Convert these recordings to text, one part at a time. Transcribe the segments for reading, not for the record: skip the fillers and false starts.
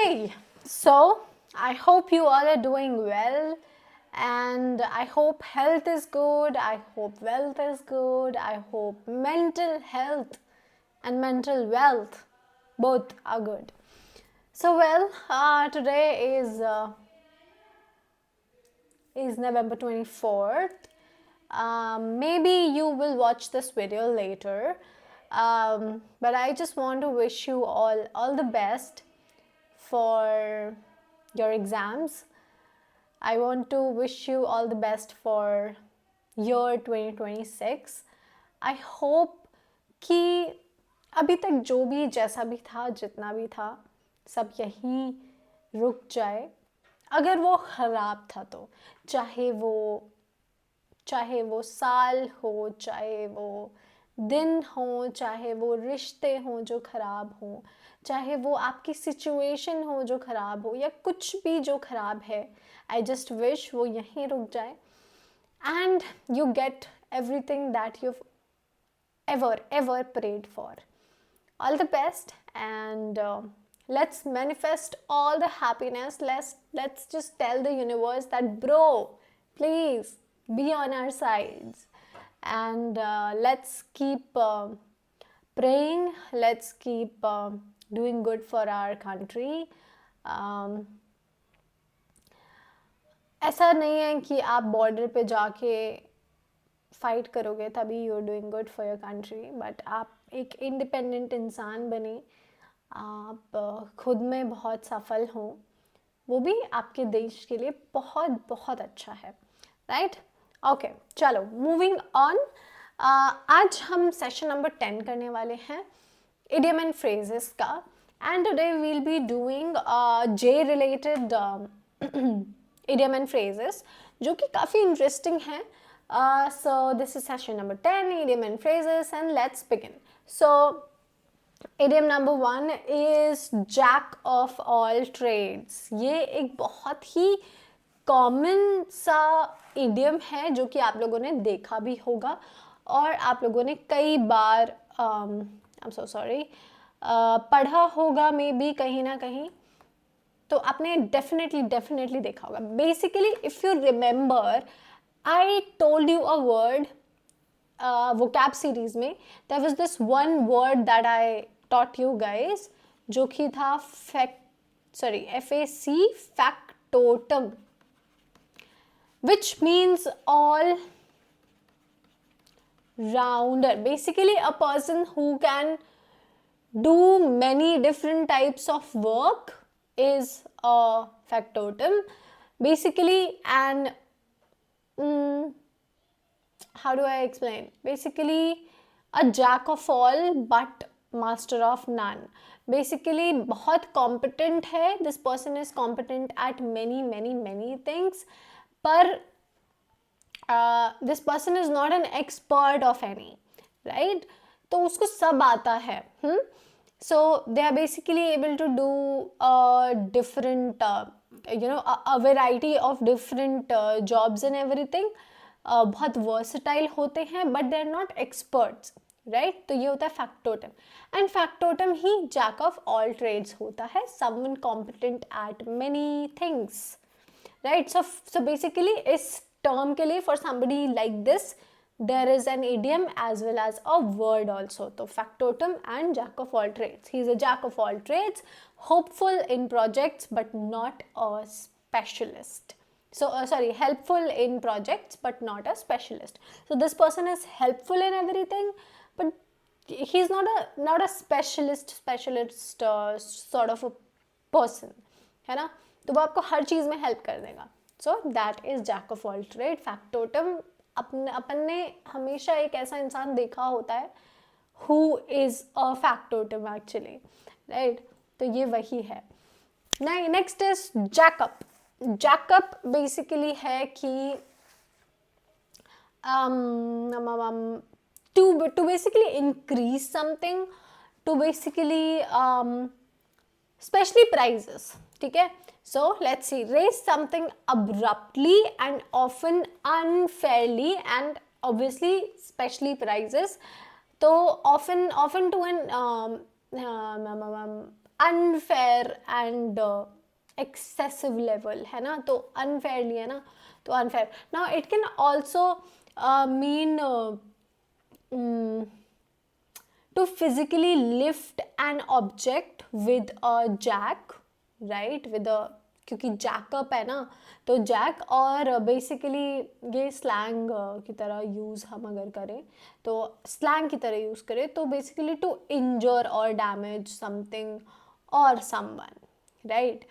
Okay, so I hope you all are doing well, and I hope health is good, I hope wealth is good, I hope mental health and mental wealth both are good. So, today is November 24th. Maybe you will watch this video later, but I just want to wish you all the best for your exams. I want to wish you all the best for year 2026. I hope कि अभी तक जो भी जैसा भी था जितना भी था सब यहीं रुक जाए. अगर वो ख़राब था तो चाहे वो साल हो, चाहे वो दिन हो, चाहे वो रिश्ते हों जो ख़राब हों, चाहे वो आपकी सिचुएशन हो जो ख़राब हो, या कुछ भी जो ख़राब है, आई जस्ट विश वो यहीं रुक जाए and you get everything that you ever prayed for. All the best, and let's manifest all the happiness. Let's just tell the universe that, bro, please be on our sides, and let's keep praying. Let's keep doing good for our country. ऐसा नहीं है कि आप border पे जाके fight करोगे तभी you are doing good for your country, but आप एक इंडिपेंडेंट इंसान बने, आप खुद में बहुत सफल हों, वो भी आपके देश के लिए बहुत बहुत अच्छा है, राइट? ओके, चलो मूविंग ऑन. आज हम सेशन नंबर 10 करने वाले हैं इडियम एंड फ्रेजेस का, and today we will be doing J related idiom and phrases जो कि काफ़ी इंटरेस्टिंग है. So this is session number 10, idiom and phrases, and let's begin. So idiom number 1 is jack of all trades. ये एक बहुत ही common सा idiom है जो कि आप लोगों ने देखा भी होगा और आप लोगों ने कई बार I'm so sorry पढ़ा होगा मे बी कहीं ना कहीं, तो आपने डेफिनेटली देखा होगा. Basically if you remember, I told you a word vocab series में. There was this one word that I taught you guys जो कि था FAC, factotum, which means all rounder. Basically a person who can do many different types of work is a factotum. Basically how do I explain? Basically a jack of all but master of none. Basically बहुत competent है, this person is competent at many things, पर this person is not an expert of any, right? तो उसको सब आता है. So they are basically able to do different a variety of different jobs and everything. बहुत versatile होते हैं, but they are not experts, right? तो ये होता है factotum, and factotum he jack of all trades होता है, someone competent at many things, right? So basically इस term के लिए for somebody like this there is an idiom as well as a word also. So factotum and jack of all trades. He is a jack of all trades, hopeful in projects but not a specialist. So helpful in projects but not a specialist. So this person is helpful in everything, but he's not a specialist sort of a person, है ना? तो वो आपको हर चीज़ में help कर देगा. So that is jack of all trade, factotum. अपन ने हमेशा एक ऐसा इंसान देखा होता है who is a factotum actually, right? तो ये वही है. Next is jackup. Jackup basically है कि to basically increase something, to basically especially prices, ठीक है? So let's see, raise something abruptly and often unfairly, and obviously especially prices. तो often to an unfair and excessive level है ना, तो unfairly है ना, तो unfair. Now it can also mean to physically lift an object with a jack, right, with a, क्योंकि Jacob है ना, तो जैक. और बेसिकली ये स्लैंग की तरह यूज़ हम अगर करें, तो स्लैंग की तरह यूज़ करें तो बेसिकली टू इंजर और डैमेज समथिंग और समवन, राइट.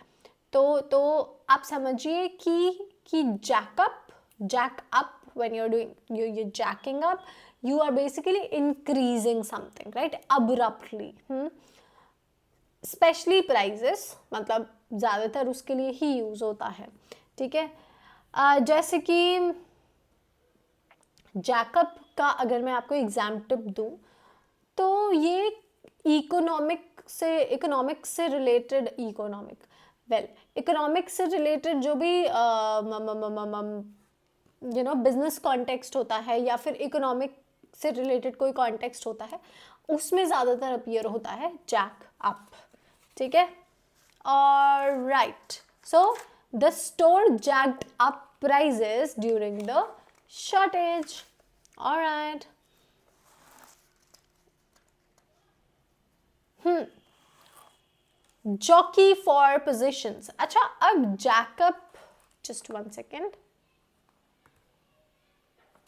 तो आप समझिए कि jack up, when you're doing you're jacking up, you are basically increasing something, right, abruptly. Specially prices, मतलब ज़्यादातर उसके लिए ही यूज़ होता है, ठीक है. जैसे कि जैकअप का अगर मैं आपको एग्जाम्पल दूँ, तो ये इकोनॉमिक्स से रिलेटेड, इकोनॉमिक्स से रिलेटेड जो भी बिजनेस कॉन्टेक्स्ट होता है या फिर इकोनॉमिक से रिलेटेड कोई कॉन्टेक्स्ट होता है, उसमें ज़्यादातर अपीयर होता है जैक अप, ठीक है. और right, so the store jacked up prices during the shortage. Alright. Jockey for positions. अच्छा, अब jack up, just 1 second.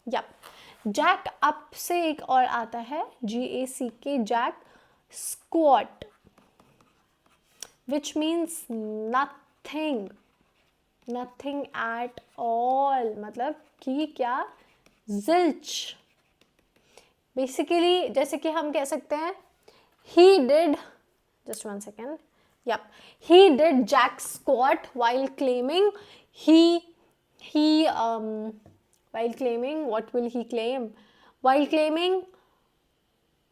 Yup, jack up से एक और आता है, GACK, jack squat, which means nothing at all, मतलब कि क्या, जिल्च. बेसिकली जैसे कि हम कह सकते हैं, he did, just 1 second, yep, he did jack squat while claiming while claiming, what will he claim, while claiming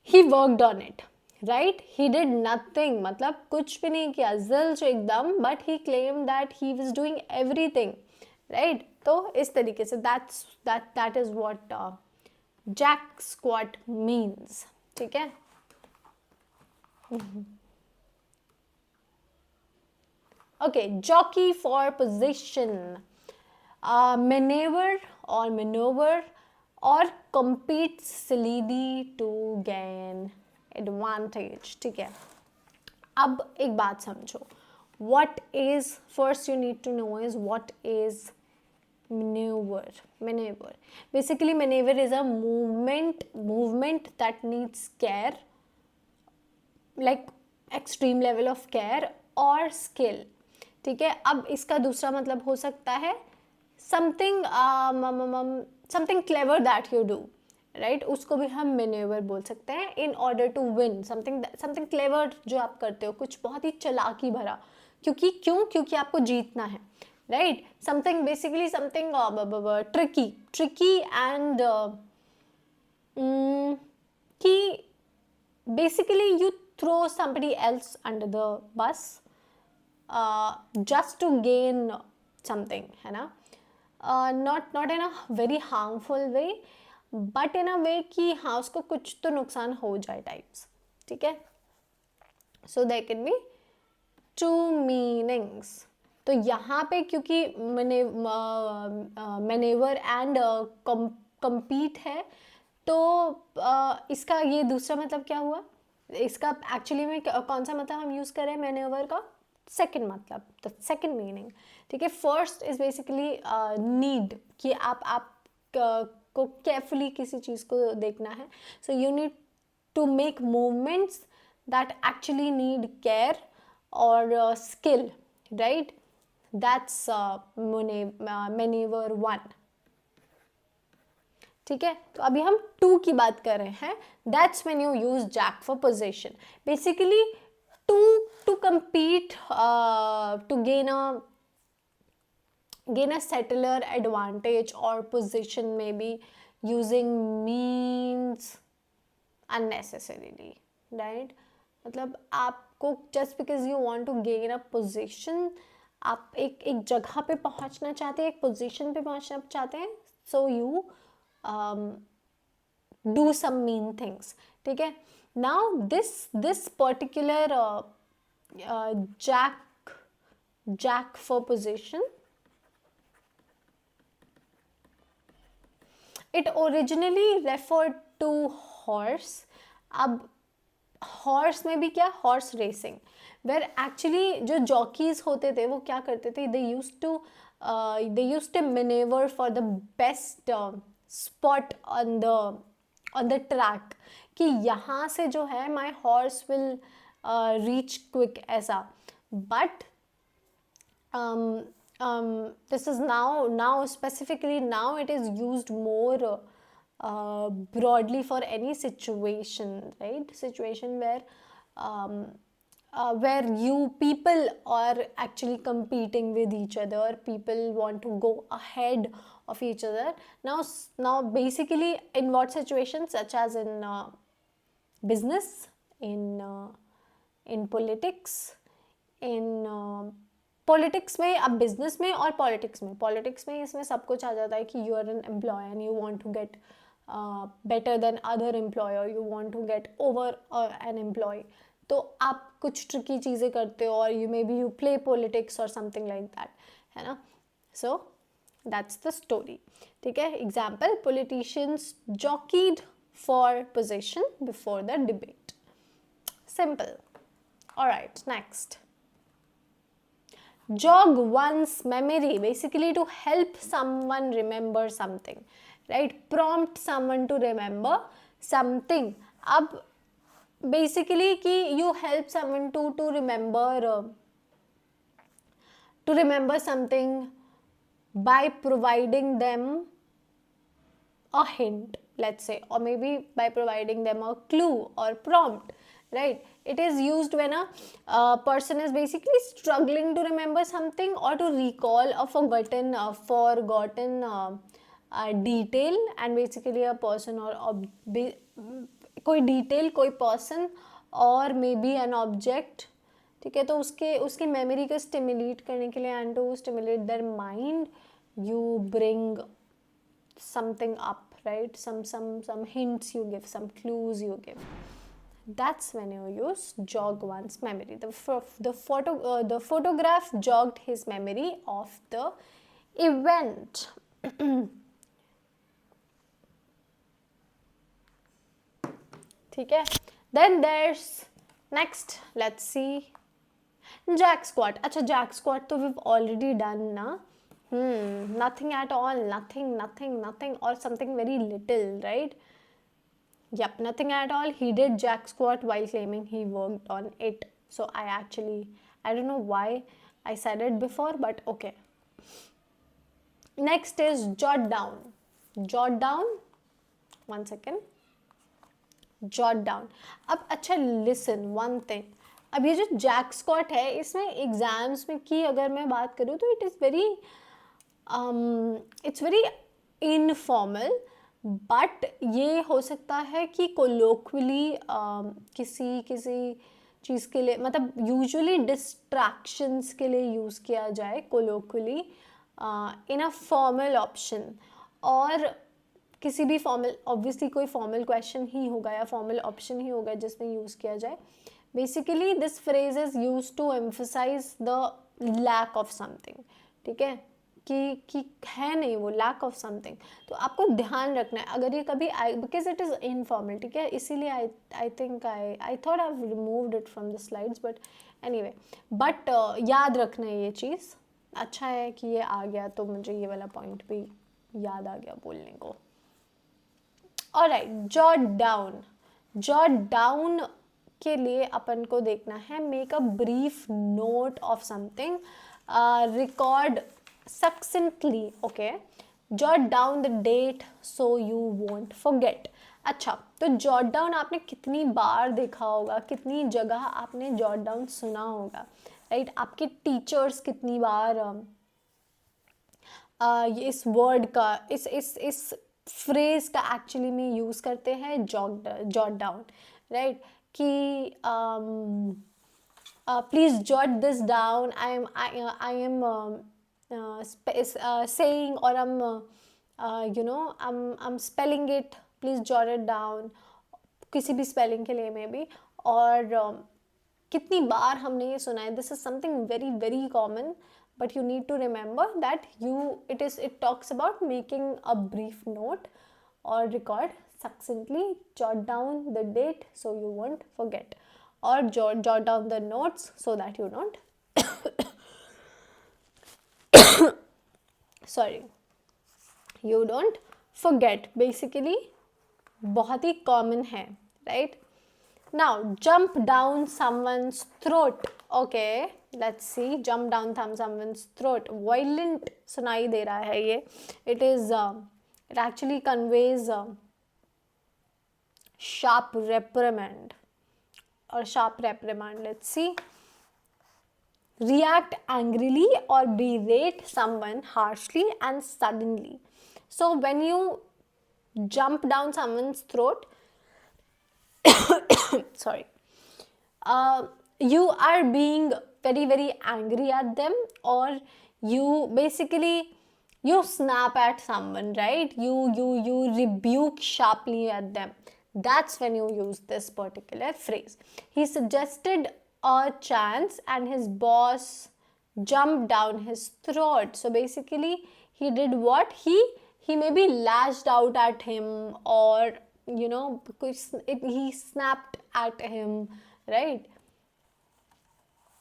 he worked on it, right. He did nothing, मतलब कुछ भी नहीं किया, zilch एकदम, but he claimed that he was doing everything, right. तो इस तरीके से that is what jack squat means, ठीक है. Okay, jockey for position, maneuver or compete silly to gain advantage, ठीक है. अब एक बात समझो, what is, first you need to know is what is maneuver. Basically maneuver is a movement that needs care, like extreme level of care और skill, ठीक है. अब इसका दूसरा मतलब हो सकता है something clever that you do, right, उसको भी हम मैन्यूवर बोल सकते हैं. In order to win something clever जो आप करते हो, कुछ बहुत ही चालाकी भरा, क्योंकि आपको जीतना है, right. Something basically something tricky and कि basically you throw somebody else under the bus just to gain something, है ना. not in a very harmful way, but in a way कि हाँ उसको कुछ तो नुकसान हो जाए टाइप्स, ठीक है. so there can be two meanings. तो यहाँ पे क्योंकि मैनेवर एंड compete है, तो इसका ये दूसरा मतलब क्या हुआ, इसका एक्चुअली में कौन सा मतलब हम यूज़ करें मैन्यूवर का, सेकंड मतलब, द सेकंड मीनिंग, ठीक है. फर्स्ट इज बेसिकली नीड, कि आप को केयरफुली किसी चीज़ को देखना है, so you need to make movements that actually need care और स्किल, राइट. दैट्स मैन्यूवर 1, ठीक है. तो अभी हम 2 की बात कर रहे हैं. That's when you use jack for position, basically to compete, to gain a settler advantage or position, maybe using means unnecessarily, right. मतलब आपको just because you want to gain a position, आप एक जगह पे पहुंचना चाहते हैं, एक पोजीशन पे पहुंचना चाहते हैं, so you do some mean things, ठीक है. now this particular jack for position. It originally referred to horse. अब हॉर्स में भी क्या, हॉर्स रेसिंग, वेर एक्चुअली जो जॉकीज होते थे वो क्या करते थे, they use to maneuver for the best spot on the track, कि यहाँ से जो है my horse will reach quick ऐसा. But this is now specifically now it is used more broadly for any situation, right? Situation where you people are actually competing with each other, people want to go ahead of each other. Now basically in what situations, such as in business, in politics, in politics में, अब business में और politics में इसमें सब कुछ आ जाता है कि you are an employ and you want to get better than other employer, you want to get over an employ. तो आप कुछ ट्रिकी चीज़ें करते हो, और you may be you play politics और समथिंग लाइक दैट, है ना. So that's the story. ठीक है. Example, politicians jockeyed for position before the debate. Simple. Alright, next. Jog one's memory, basically to help someone remember something, right? Prompt someone to remember something. अब basically कि you help someone to remember something by providing them a hint, let's say, or maybe by providing them a clue or prompt, right? It is used when a person is basically struggling to remember something or to recall a forgotten detail, and basically a person or कोई detail, कोई person or maybe an object. ठीक है. तो उसकी memory को stimulate करने के लिए, and to stimulate their mind, you bring something up, right? Some hints you give, some clues you give. That's when you use jog one's memory. The photograph jogged his memory of the event. ठीक है. Then there's next, let's see, jack squat. अच्छा, jack squat तो we've already done ना. Nothing at all, nothing or something very little, right? Yep, nothing at all. He did jack squat while claiming he worked on it. So I don't know why I said it before, but okay. Next is jot down. Jot down. One second. Jot down. अब अच्छा, listen one thing. अब ये जो Jack squat है, इसमें exams में की अगर मैं बात करूँ तो इट्स वेरी इनफॉर्मल. बट ये हो सकता है कि कोलोक्वली किसी चीज़ के लिए, मतलब यूजुअली डिस्ट्रैक्शंस के लिए यूज़ किया जाए कोलोक्वली इन अ फॉर्मल ऑप्शन, और किसी भी फॉर्मल, ऑब्वियसली कोई फॉर्मल क्वेश्चन ही होगा या फॉर्मल ऑप्शन ही होगा जिसमें यूज़ किया जाए. Basically this phrase is use to emphasise the lack of something. ठीक है, कि है नहीं वो, लैक ऑफ समथिंग. तो आपको ध्यान रखना है अगर ये कभी बिकॉज इट इज़ इनफॉर्मल. ठीक है, इसीलिए I think I thought I have removed it from the slides, but anyway, but याद रखना है ये चीज़. अच्छा है कि ये आ गया, तो मुझे ये वाला पॉइंट भी याद आ गया बोलने को. Alright, jot down. Jot down के लिए अपन को देखना है, make a brief note of something, record succinctly. Okay, jot down the date so you won't forget. अच्छा, तो jot down आपने कितनी बार देखा होगा, कितनी जगह आपने jot down सुना होगा, राइट? आपके टीचर्स कितनी बार इस वर्ड का, इस फ्रेज का एक्चुअली में यूज़ करते हैं, jot down, राइट? कि please jot this down. I am saying, or I'm spelling it, please jot it down. किसी भी स्पेलिंग के लिए में भी. और कितनी बार हमने ये सुना है. This is something very very common, but you need to remember that it talks about making a brief note or record succinctly. Jot down the date so you won't forget, or jot down the notes so that you don't sorry, you don't forget. Basically बहुत ही common है, right? Now jump down someone's throat. Okay, let's see. Jump down someone's throat. Violent सुनाई दे रहा है ये. It actually conveys sharp reprimand or sharp reprimand. Let's see. React angrily or berate someone harshly and suddenly. So when you jump down someone's throat, sorry, you are being very very angry at them, or you basically you snap at someone, right? You rebuke sharply at them. That's when you use this particular phrase. He suggested a chance and his boss jumped down his throat. So basically he did what? He maybe lashed out at him, or he snapped at him, right?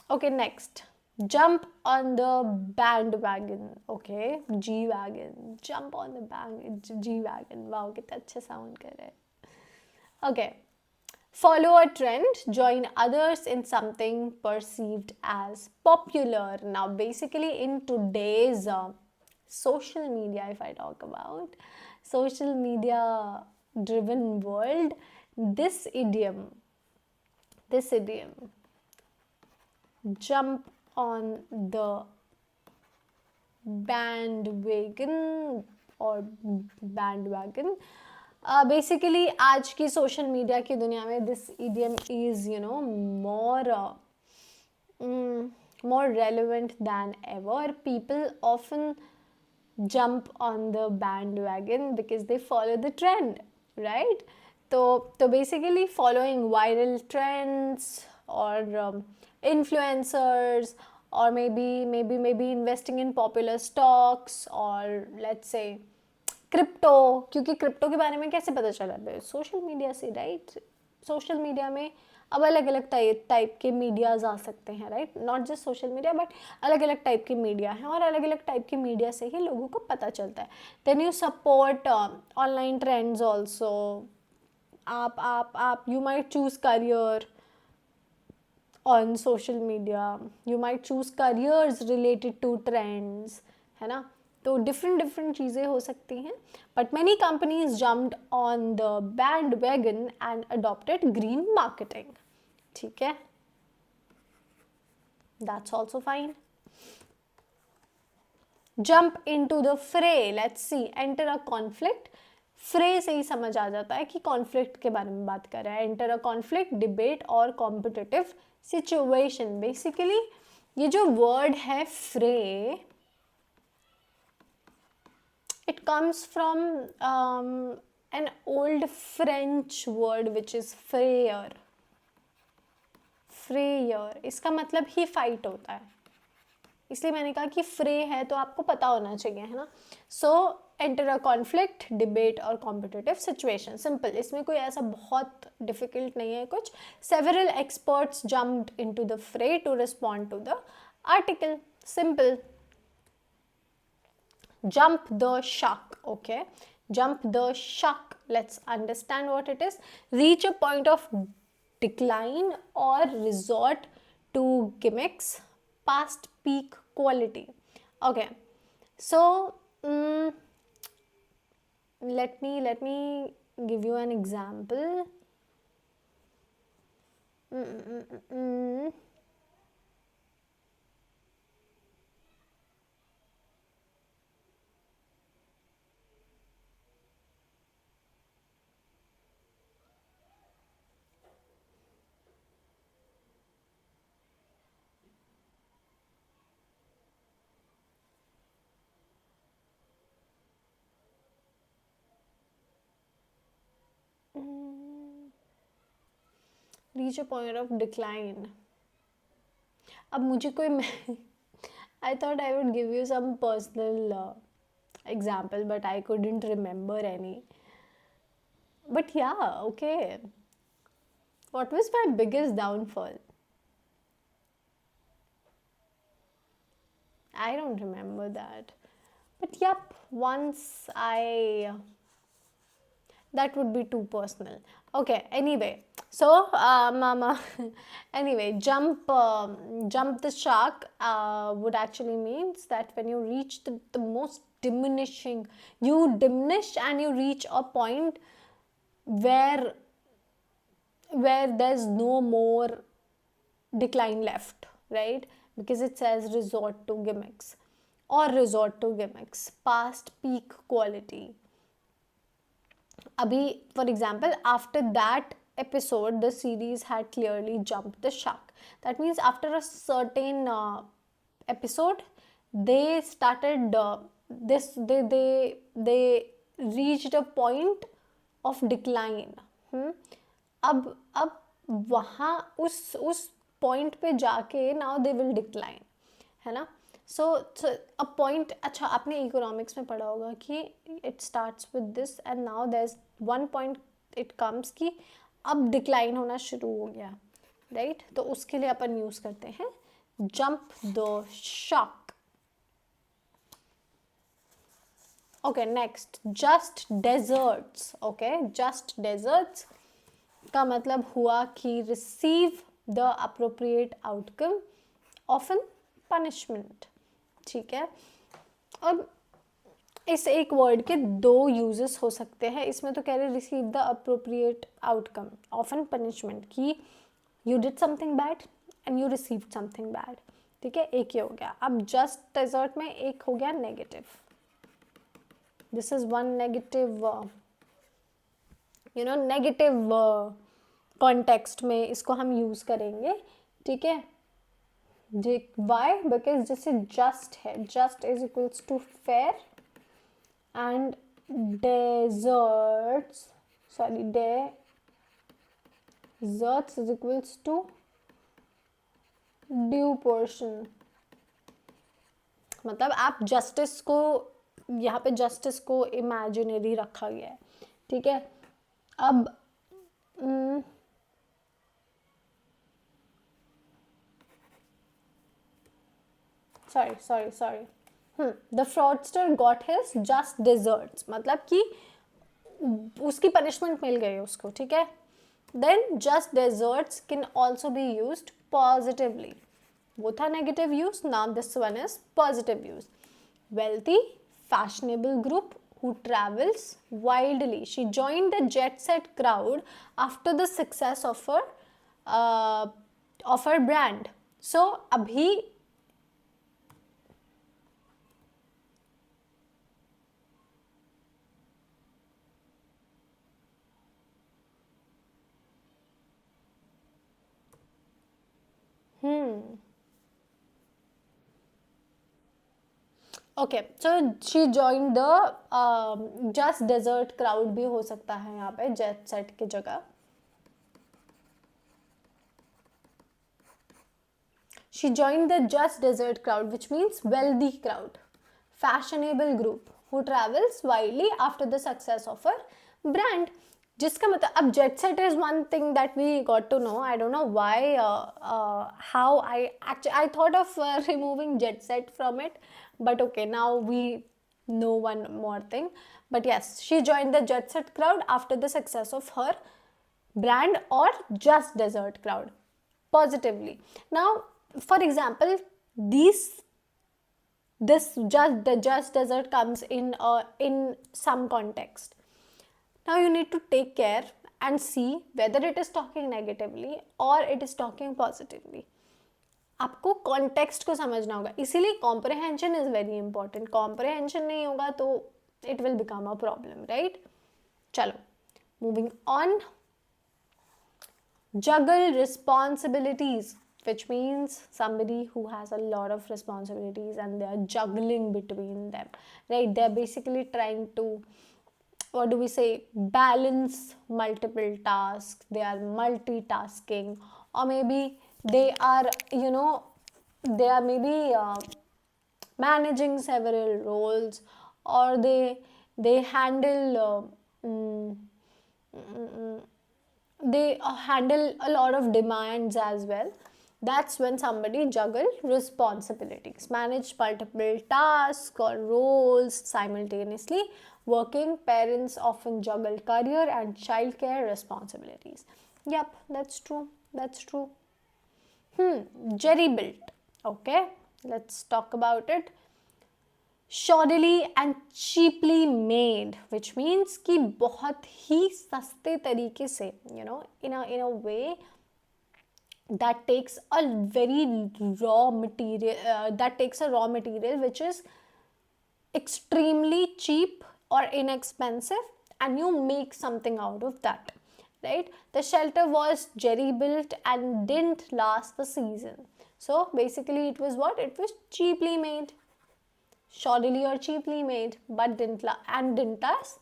Okay, next. Jump on the bandwagon. Okay, G wagon. Jump on the G wagon. Wow, कितना अच्छा sound कर रहे हैं. Okay. Follow a trend, join others in something perceived as popular. Now, basically, in today's social media, if I talk about social media driven world, this idiom, jump on the bandwagon or bandwagon, basically आज की social media की दुनिया में this idiom is more relevant than ever. People often jump on the bandwagon because they follow the trend, right? So basically following viral trends, or influencers, or maybe investing in popular stocks, or let's say crypto. क्योंकि crypto के बारे में कैसे पता चला? Social media से, right? Social media में अब अलग अलग टाइप के मीडियाज आ सकते हैं, right? Not just social media, but अलग अलग टाइप के मीडिया हैं, और अलग अलग टाइप के मीडिया से ही लोगों को पता चलता है. Then you support online trends also. आप you might choose career on social media, you might choose careers related to trends, है ना? तो डिफरेंट चीज़ें हो सकती हैं. But many companies jumped on the bandwagon and adopted green marketing. ठीक है, that's also fine. Jump into the fray. Let's see. Enter a conflict. Fray से ही समझ आ जाता है कि कॉन्फ्लिक्ट के बारे में बात कर रहा है. एंटर अ कॉन्फ्लिक्ट, डिबेट और कॉम्पिटिटिव सिचुएशन. बेसिकली ये जो वर्ड है फ्रे, it comes from an old French word which is frayer. इसका मतलब ही फाइट होता है, इसलिए मैंने कहा कि फ्रे है तो आपको पता होना चाहिए, है ना? So enter a conflict, debate और कॉम्पिटिटिव सिचुएशन. सिंपल, इसमें कोई ऐसा बहुत डिफिकल्ट नहीं है कुछ. Several experts jumped into the fray to respond to the article. Simple. Jump the shark. Okay, jump the shark. Let's understand what it is. Reach a point of decline or resort to gimmicks past peak quality. Okay, so let me give you an example. Reach a point of decline. अब मुझे कोई I thought I would give you some personal example, but I couldn't remember any. But yeah, okay. What was my biggest downfall? I don't remember that. But yep, once I that would be too personal. Okay, anyway, so mama anyway, jump the shark would actually means that when you reach the most diminishing, you diminish and you reach a point where there's no more decline left, right? Because it says resort to gimmicks or resort to gimmicks past peak quality. Abhi, for example, after that episode, the series had clearly jumped the shark. That means after a certain episode, they started this. They reached a point of decline. अब वहाँ उस point पे जाके now they will decline, है ना? सो a point, अच्छा आपने economics में पढ़ा होगा कि it starts with this and now there is one point it comes कि अब डिक्लाइन होना शुरू हो गया, राइट? तो उसके लिए अपन यूज़ करते हैं jump the shock. Okay, next just deserts. Okay, just deserts का मतलब हुआ कि receive the appropriate outcome often punishment. ठीक है, अब इस एक वर्ड के दो यूजेस हो सकते हैं. इसमें तो कह रहे receive the appropriate outcome often punishment, कि you did something bad and you received something bad. ठीक है, एक ये हो गया. अब जस्ट डेजर्ट में एक हो गया negative. This is one negative, negative context में इसको हम यूज़ करेंगे. ठीक है, वाई? बिकॉज जैसे जस्ट है, just is equals to fair and deserts is equals to due portion. मतलब आप जस्टिस को, यहाँ पे जस्टिस को इमेजिनरी रखा गया है. ठीक है, अब sorry. The fraudster got his just desserts. मतलब कि उसकी पनिशमेंट मिल गई उसको. ठीक है, then just desserts can also be used positively. वो था negative use, now this one is positive use. Wealthy, fashionable group who travels wildly. She joined the jet set crowd after the success of her brand. So अभी okay, so she join the just desert crowd भी हो सकता है यहाँ पे jet set की जगह. She join the just desert crowd which means wealthy crowd, fashionable group who travels widely after the success of her brand. जिसका मतलब अब jet set is one thing that we got to know. I don't know why, how I thought of removing jet set from it, but okay, now we know one more thing. But yes, she joined the jet set crowd after the success of her brand or just desert crowd positively. Now for example, the just desert comes in some context. Now you need to take care and see whether it is talking negatively or it is talking positively. आपको context को समझना होगा, इसीलिए comprehension is very important. Comprehension नहीं होगा तो it will become a problem, right? चलो, moving on. Juggle responsibilities, which means somebody who has a lot of responsibilities and they are juggling between them, right? They are basically trying to, what do we say, balance multiple tasks. They are multitasking, or maybe they are they are maybe managing several roles, or they handle they handle a lot of demands as well. That's when somebody juggle responsibilities, manage multiple tasks or roles simultaneously. Working parents often juggle career and childcare responsibilities. Yep, that's true. That's true. Jerry built. Okay, let's talk about it. Shoddily and cheaply made, which means कि बहुत ही सस्ते तरीके से, in a way that takes a very raw material, that takes a raw material which is extremely cheap or inexpensive, and you make something out of that, right? The shelter was jerry built and didn't last the season. So basically it was what? It was cheaply made, shoddily or cheaply made, but didn't last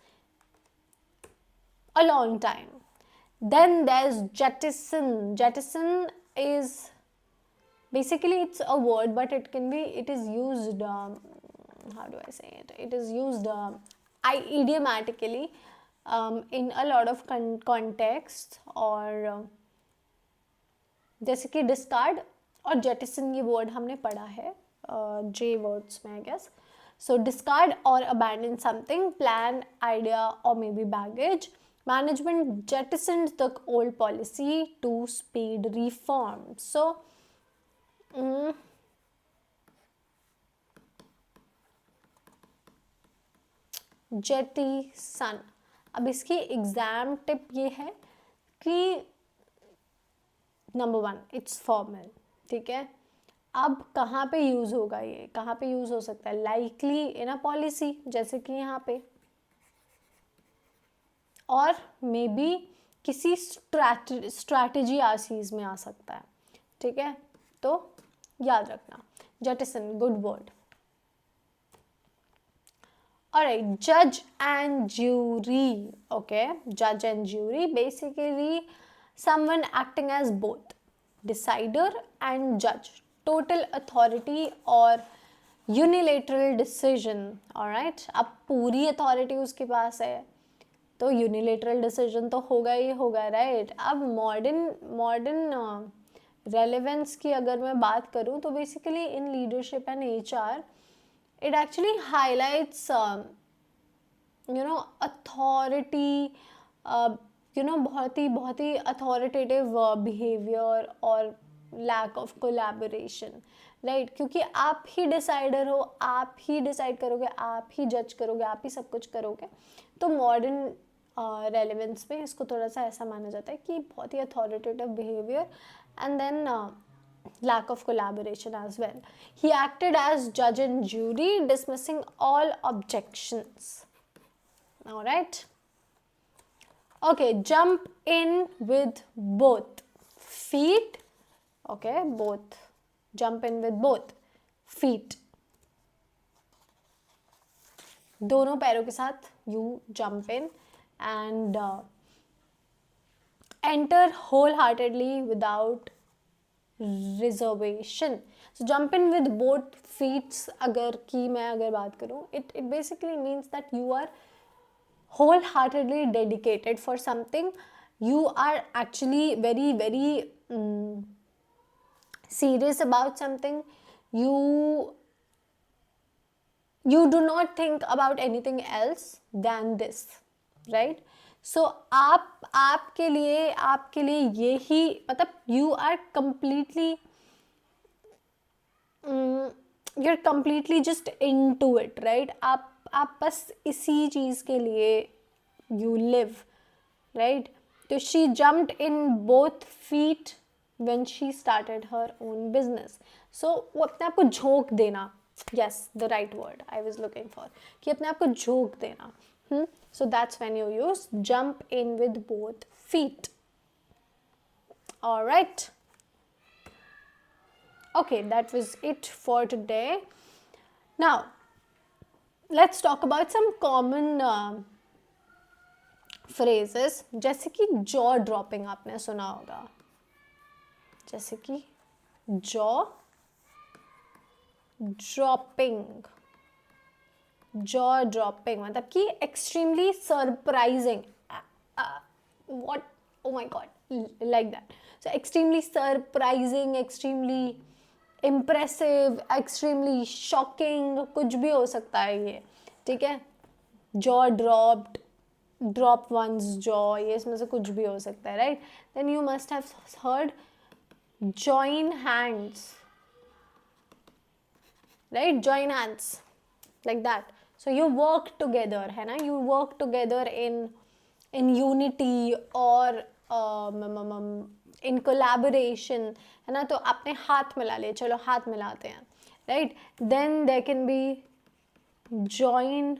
a long time. Then there's jettison. Jettison is basically, it's a word, but it is used, how do I say it? It is used idiomatically in a lot of contexts, और जैसे कि discard और jettison ये word हमने पढ़ा है जे words में, I guess. So discard और अबैंडन समथिंग, प्लान, आइडिया और may be baggage. Management jettisoned the old policy to speed reform. So jettison. अब इसकी एग्जाम टिप ये है कि नंबर 1, इट्स फॉर्मल. ठीक है, अब कहाँ पे यूज़ होगा, ये कहाँ पे यूज़ हो सकता है? लाइकली इन अ पॉलिसी, जैसे कि यहाँ पे, और मे बी किसी स्ट्रैटेजी आसीज में आ सकता है. ठीक है, तो याद रखना jettison, good word. Alright, judge and jury. Okay, judge and jury, basically someone acting as both decider and judge, total authority or unilateral decision. Alright, अब पूरी authority उसके पास है तो unilateral decision तो होगा ही होगा, right? अब modern relevance की अगर मैं बात करूँ तो basically in leadership and HR it actually highlights authority, बहुत ही authoritative behavior और lack of collaboration, right? क्योंकि आप ही डिसाइडर हो, आप ही डिसाइड करोगे, आप ही जज करोगे, आप ही सब कुछ करोगे. तो मॉडर्न रेलेवेंस में इसको थोड़ा सा ऐसा माना जाता है कि बहुत ही authoritative behaviour, and then lack of collaboration as well. He acted as judge and jury, dismissing all objections. All right. Okay, jump in with both feet. Okay, both. Jump in with both feet. दोनों पैरों के साथ you jump in and enter wholeheartedly without reservation. So jump in with both feet, अगर बात करूँ, it basically means that you are wholeheartedly dedicated for something. You are actually very very serious about something. You do not think about anything else than this, right? सो आपके लिए ये ही, मतलब you are completely just into it, right? आप बस इसी चीज़ के लिए यू लिव, राइट? तो she jumped in both feet when she started her own business. So वो अपने आप को झोंक देना, yes, the right word I was looking for, कि अपने आप को झोंक देना. So that's when you use jump in with both feet. All right. Okay, that was it for today. Now, let's talk about some common phrases. जैसे कि jaw dropping आपने सुना होगा, जैसे कि jaw ड्रॉपिंग, जॉ ड्रॉपिंग मतलब कि extremely surprising, what, oh my god, like that. So extremely surprising, extremely impressive, extremely shocking, कुछ भी हो सकता है ये, ठीक है. jaw dropped, drop one's jaw, ये इसमें से कुछ भी हो सकता है, right? Then you must have heard join hands, right? Join hands, like that. So you work together, है ना? You work together in unity or in collaboration, है ना? तो आपने हाथ मिला लिए, चलो हाथ मिलाते हैं, right? Then there can be join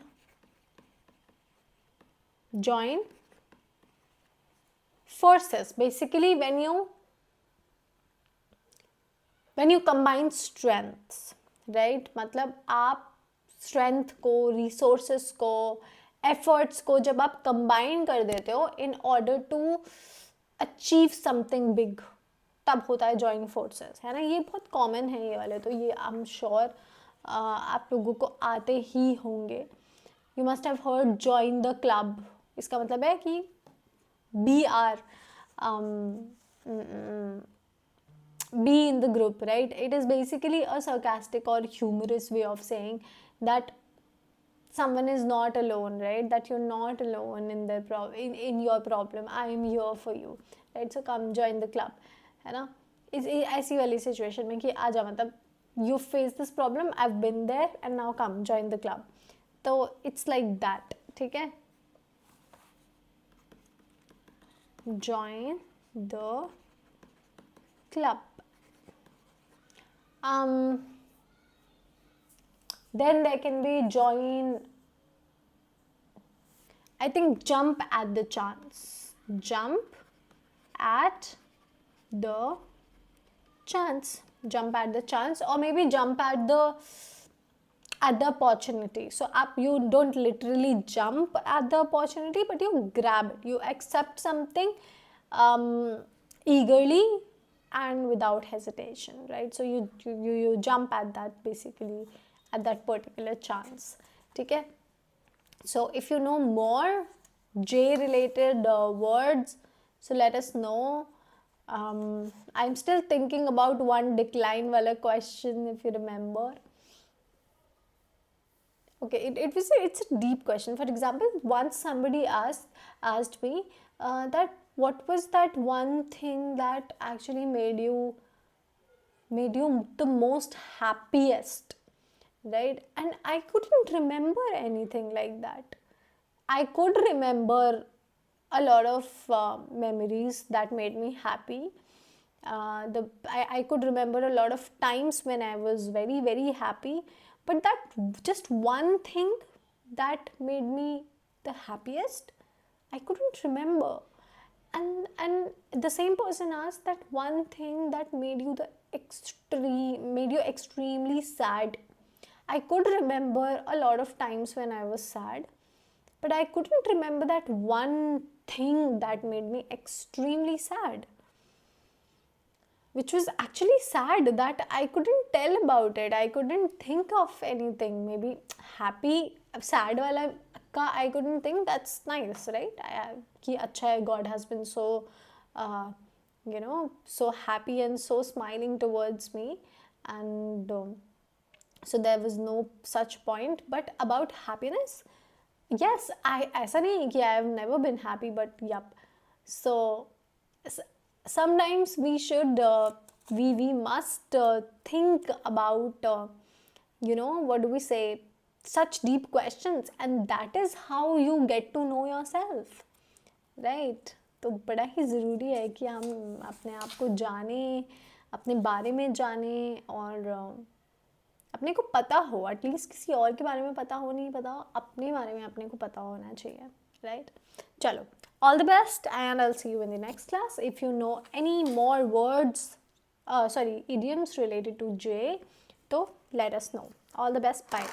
forces. Basically when you combine strengths, right? मतलब आप strength को, resources को, efforts को जब आप combine कर देते हो in order to achieve something big, तब होता है join forces, है ना? ये बहुत common है ये वाले, तो ये I'm sure आप लोगों को आते ही होंगे. You must have heard join the club. इसका मतलब है कि BR, be in the group, right? It is basically a sarcastic or humorous way of saying that someone is not alone, right? That you're not alone in their in your problem. I am here for you, right? So come join the club, है ना? इस ऐसी वाली situation में कि आजा, मतलब you face this problem, I've been there, and now come join the club. तो it's like that, ठीक है? Join the club. Then there can be join, I think jump at the chance. Jump at the chance. Jump at the chance, or maybe jump at the opportunity. So you don't literally jump at the opportunity, but you grab it. You accept something eagerly and without hesitation, right? So you jump at that, basically at that particular chance, okay? So if you know more J related words, so let us know. I'm still thinking about one decline wala question, if you remember. Okay, it's a deep question. For example, once somebody asked me that what was that one thing that actually made you the most happiest, right? And I couldn't remember anything like that. I could remember a lot of memories that made me happy. I could remember a lot of times when I was very, very happy, but that just one thing that made me the happiest, I couldn't remember. And the same person asked that one thing that made you extremely sad. I could remember a lot of times when I was sad, but I couldn't remember that one thing that made me extremely sad, which was actually sad that I couldn't tell about it. I couldn't think of anything. Maybe happy, sad wala ka I couldn't think. That's nice, right? Ki acha hai, God has been so, so happy and so smiling towards me. And so there was no such point. But about happiness, yes, ऐसा नहीं है कि I have never been happy, but yup. So sometimes we should we must think about what do we say, such deep questions, and that is how you get to know yourself, right? तो बड़ा ही ज़रूरी है कि हम अपने आप को जाने, अपने बारे में जाने, और अपने को पता हो, एटलीस्ट किसी और के बारे में पता हो, नहीं पता हो, अपने बारे में अपने को पता होना चाहिए, राइट? चलो, all the best, and I'll see you in the next class. If you know any more words, idioms related to J, so let us know. All the best, bye.